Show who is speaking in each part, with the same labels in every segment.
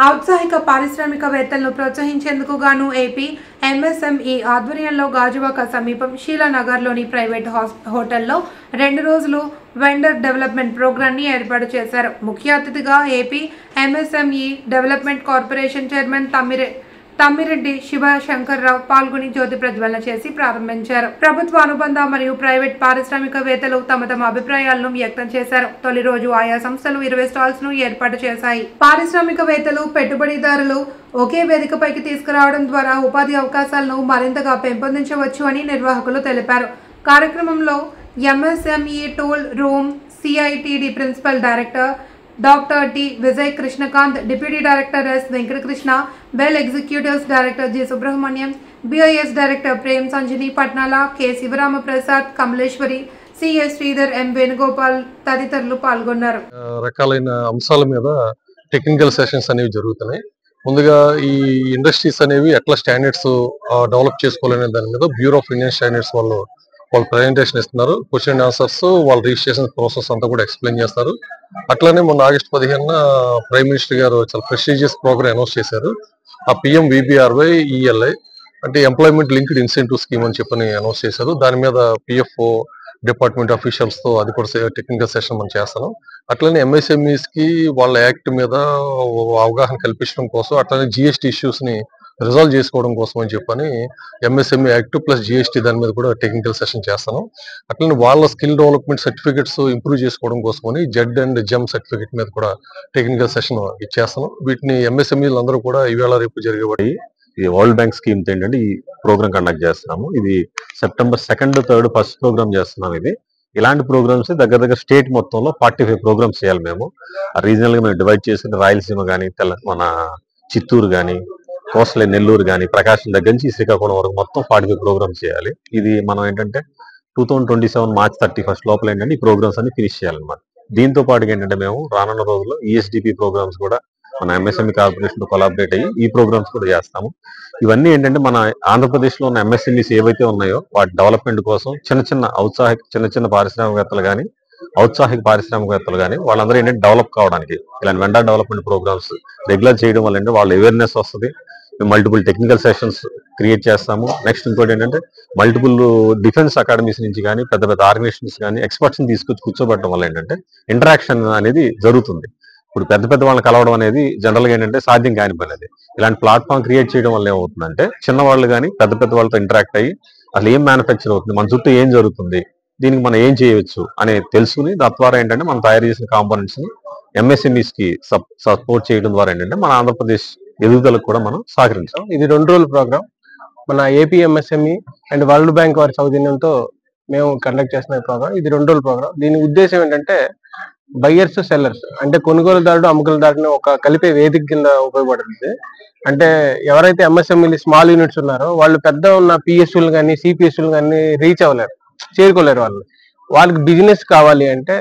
Speaker 1: ఔత్సాహిక పారిశ్రామికవేత్తలను ప్రోత్సహించేందుకు గాను ఏపీ ఎంఎస్ఎంఈ ఆధ్వర్యంలో గాజువాక సమీపం షీలానగర్లోని ప్రైవేట్ హోటల్లో 2 రోజులు వెండర్ డెవలప్మెంట్ ప్రోగ్రాంని ఏర్పాటు చేశారు. ముఖ్య అతిథిగా AP MSME development corporation chairman Tammireddy Shivashankar Rao పాల్గొని జ్యోతి ప్రజ్వలన చేసి ప్రారంభించారు. ప్రభుత్వ అనుబంధ మరియు ప్రైవేట్ పారిశ్రామికవేత్తలు తమ అభిప్రాయాలను వ్యక్తం చేశారు. తొలి రోజు ఆయా సంస్థలు 20 స్టాల్స్ ను ఏర్పాటు చేశాయి. పారిశ్రామికవేత్తలు, పెట్టుబడిదారులు ఒకే వేదికపైకి తీసుకురావడం ద్వారా ఉపాధి అవకాశాలను మరింతగా పెంపొందించవచ్చు అని నిర్వాహకులు తెలిపారు. కార్యక్రమంలో MSME tool room CITD principal director doctor T Vijay Krishnakanth, deputy director S Venkatakrishna, BEL executives director G Subrahmanyam, BIS director Prem Sanjani Patnala, K Sivarama Prasad, Kamaleswari, CS Sridhar, M Venugopal తదితరులు పాల్గొన్నారు.
Speaker 2: రకాలైన అంశాల మీద టెక్నికల్ సెషన్స్ అనేవి జరుగుతున్నాయి. ముందుగా ఈ ఇండస్ట్రీస్ అనేవి ఎట్లా స్టాండర్డ్స్ డెవలప్ చేసుకోవాలనే దాని మీద బ్యూరో ఆఫ్ ఇండియన్ స్టాండర్డ్స్ వాళ్ళు ప్రెజెంటేషన్ ఇస్తున్నారు. క్వశ్చన్ అండ్ ఆన్సర్స్, వాళ్ళ రిజిస్ట్రేషన్ ప్రాసెస్ అంతా కూడా ఎక్స్ప్లెయిన్ చేస్తారు. అట్లానే మొన్న ఆగస్టు 15 ప్రైమ్ మినిస్టర్ గారు చాలా ప్రెస్టీజియస్ ప్రోగ్రామ్ అనౌన్స్ చేశారు. ఆ PMVBRY ELI అంటే ఎంప్లాయ్మెంట్ లింక్డ్ ఇన్సెంటివ్ స్కీమ్ అని చెప్పని అనౌన్స్ చేశారు. దాని మీద PFO డిపార్ట్మెంట్ అఫీషియల్స్ తో అది కూడా టెక్నికల్ సెషన్ మనం చేస్తాం. అట్లనే MSMEs కి వాళ్ళ యాక్ట్ మీద అవగాహన కల్పించడం కోసం, అట్లనే GST ఇష్యూస్ ని రిజాల్వ్ చేసుకోవడం కోసం అని చెప్పని MSME యాక్ట్ ప్లస్ GST దాని మీద కూడా టెక్నికల్ సెషన్ చేస్తాను. అట్లనే వాళ్ళ స్కిల్ డెవలప్మెంట్ సర్టిఫికెట్స్ ఇంప్రూవ్ చేసుకోవడం కోసమని జెడ్ అండ్ జెమ్ సర్టిఫికెట్ మీద కూడా టెక్నికల్ సెషన్ ఇచ్చేస్తాను. వీటిని MSMEలు అందరూ కూడా ఈవేళ రేపు జరిగేవాడి
Speaker 3: ఈ వరల్డ్ బ్యాంక్ స్కీమ్ ఏంటంటే ఈ ప్రోగ్రామ్ కండక్ట్ చేస్తున్నాము. ఇది సెప్టెంబర్ 2, 3 ఫస్ట్ ప్రోగ్రామ్ చేస్తున్నాం. ఇది ఇలాంటి ప్రోగ్రామ్స్ దగ్గర స్టేట్ మొత్తంలో 45 ప్రోగ్రామ్స్ చేయాలి. మేము రీజనల్ గా మేము డివైడ్ చేసి రాయలసీమ కానీ, మన చిత్తూరు కానీ, కోస్టల్ నెల్లూరు కానీ, ప్రకాశం దగ్గర నుంచి శ్రీకాకుళం వరకు మొత్తం 45 ప్రోగ్రామ్స్ చేయాలి. ఇది మనం ఏంటంటే 2027 మార్చ్ 31 లోపల ఏంటంటే ఈ ప్రోగ్రామ్స్ అన్ని ఫినిష్ చేయాలన్నమాట. దీంతో పాటు ఏంటంటే మేము రానున్న రోజుల్లో ESDP ప్రోగ్రామ్స్ కూడా మన MSME కార్పొరేషన్ తో కొలాబరేట్ అయ్యి ఈ ప్రోగ్రామ్స్ కూడా చేస్తాము. ఇవన్నీ ఏంటంటే మన ఆంధ్రప్రదేశ్ లో ఉన్న MSMEs ఏవైతే ఉన్నాయో వాటి డెవలప్మెంట్ కోసం చిన్న పారిశ్రామికవేత్తలు కానీ, ఔత్సాహిక పారిశ్రామికవేత్తలు కానీ వాళ్ళందరూ ఏంటంటే డెవలప్ కావడానికి ఇలాంటి వెండర్ డెవలప్మెంట్ ప్రోగ్రామ్స్ రెగ్యులర్ చేయడం వల్ల ఏంటంటే వాళ్ళ అవేర్నెస్ వస్తుంది. మల్టిపుల్ టెక్నికల్ సెషన్స్ క్రియేట్ చేస్తాము. నెక్స్ట్ ఇంకోటి ఏంటంటే మల్టిపుల్ డిఫెన్స్ అకాడమీస్ నుంచి కానీ, పెద్ద ఆర్గనైజేషన్స్ కానీ ఎక్స్పర్ట్స్ ని తీసుకొచ్చి కూర్చోబెట్టడం వల్ల ఏంటంటే ఇంటరాక్షన్ అనేది జరుగుతుంది. ఇప్పుడు పెద్ద వాళ్ళని కలవడం అనేది జనరల్ గా ఏంటంటే సాధ్యం కాని పని. అది ఇలాంటి ప్లాట్ఫామ్ క్రియేట్ చేయడం వల్ల ఏమవుతుందంటే చిన్నవాళ్ళు కానీ పెద్ద వాళ్ళతో ఇంటరాక్ట్ అయ్యి అసలు ఏం మ్యానుఫ్యాక్చర్ అవుతుంది, మన చుట్టూ ఏం జరుగుతుంది, దీనికి మనం ఏం చేయవచ్చు అనేది తెలుసుకుని దాని ద్వారా ఏంటంటే మనం తయారు చేసిన కాంపోనెంట్స్ ని MSMEs కి సపోర్ట్ చేయడం ద్వారా ఏంటంటే మన ఆంధ్రప్రదేశ్ ఎదుగుదలకు కూడా మనం సహకరించాం.
Speaker 4: ఇది 2 రోజుల ప్రోగ్రామ్ మన AP MSME and world bank వారి సౌజన్యంతో మేము కండక్ట్ చేస్తున్న ప్రోగ్రామ్. ఇది 2 రోజుల ప్రోగ్రామ్. దీని ఉద్దేశం ఏంటంటే బయ్యర్స్, సెల్లర్స్ అంటే కొనుగోలుదారుడు, అమ్మకదారుని ఒక కలిపే వేదిక కింద ఉపయోగపడుతుంది. అంటే ఎవరైతే MSMEలు స్మాల్ యూనిట్స్ ఉన్నారో వాళ్ళు పెద్ద ఉన్న PSUలు కానీ, CPSUలు కానీ రీచ్ అవ్వలేరు, చేరుకోలేరు. వాళ్ళకి బిజినెస్ కావాలి అంటే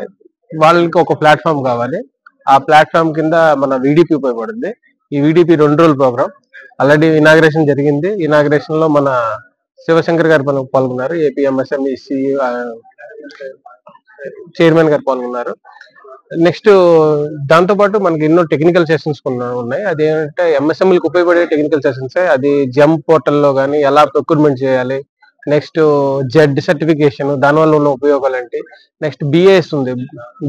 Speaker 4: వాళ్ళకి ఒక ప్లాట్ఫామ్ కావాలి. ఆ ప్లాట్ఫామ్ కింద మన VDP ఉపయోగపడుతుంది. ఈ VDP 2 రోజుల ప్రోగ్రామ్ ఆల్రెడీ ఇనాగ్రేషన్ జరిగింది. ఇనాగ్రేషన్ లో మన శివశంకర్ గారు పాల్గొన్నారు. ఏపీ MSME చైర్మన్ గారు పాల్గొన్నారు. నెక్స్ట్ దాంతో పాటు మనకి ఎన్నో టెక్నికల్ సెషన్స్ ఉన్నాయి. అదేంటంటే MSMEలకు ఉపయోగపడే టెక్నికల్ సెషన్స్. అది జెమ్ పోర్టల్లో కానీ ఎలా ప్రొక్యూర్మెంట్ చేయాలి, నెక్స్ట్ జెడ్ సర్టిఫికేషన్ దానివల్ల ఉన్న ఉపయోగాలు ఏంటి, నెక్స్ట్ BIS ఉంది,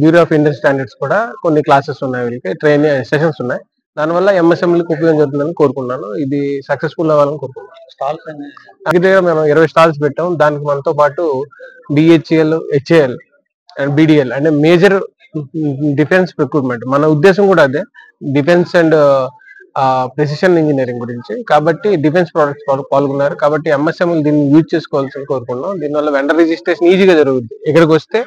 Speaker 4: బ్యూరో ఆఫ్ ఇండియన్ స్టాండర్డ్స్ కూడా కొన్ని క్లాసెస్ ఉన్నాయి, వీళ్ళకి ట్రైనింగ్ సెషన్స్ ఉన్నాయి. దానివల్ల MSMEలకు ఉపయోగం జరుగుతుందని కోరుకున్నాను. ఇది సక్సెస్ఫుల్ అవ్వాలని కోరుకున్నాను. స్టాల్స్ దగ్గర మేము 20 స్టాల్స్ పెట్టాం. దానికి మనతో పాటు BHEL, HAL అండ్ BDL అంటే మేజర్ డిఫెన్స్ ప్రొక్యూర్మెంట్. మన ఉద్దేశం కూడా అదే, డిఫెన్స్ అండ్ ప్రెసిషన్ ఇంజనీరింగ్ గురించి. కాబట్టి డిఫెన్స్ ప్రొడక్ట్స్ పాల్గొన్నారు. కాబట్టి MSMEలు దీన్ని యూజ్ చేసుకోవాల్సి కోరుకున్నాం. దీనివల్ల వెండర్ రిజిస్ట్రేషన్ ఈజీగా జరుగుతుంది. ఇక్కడికి వస్తే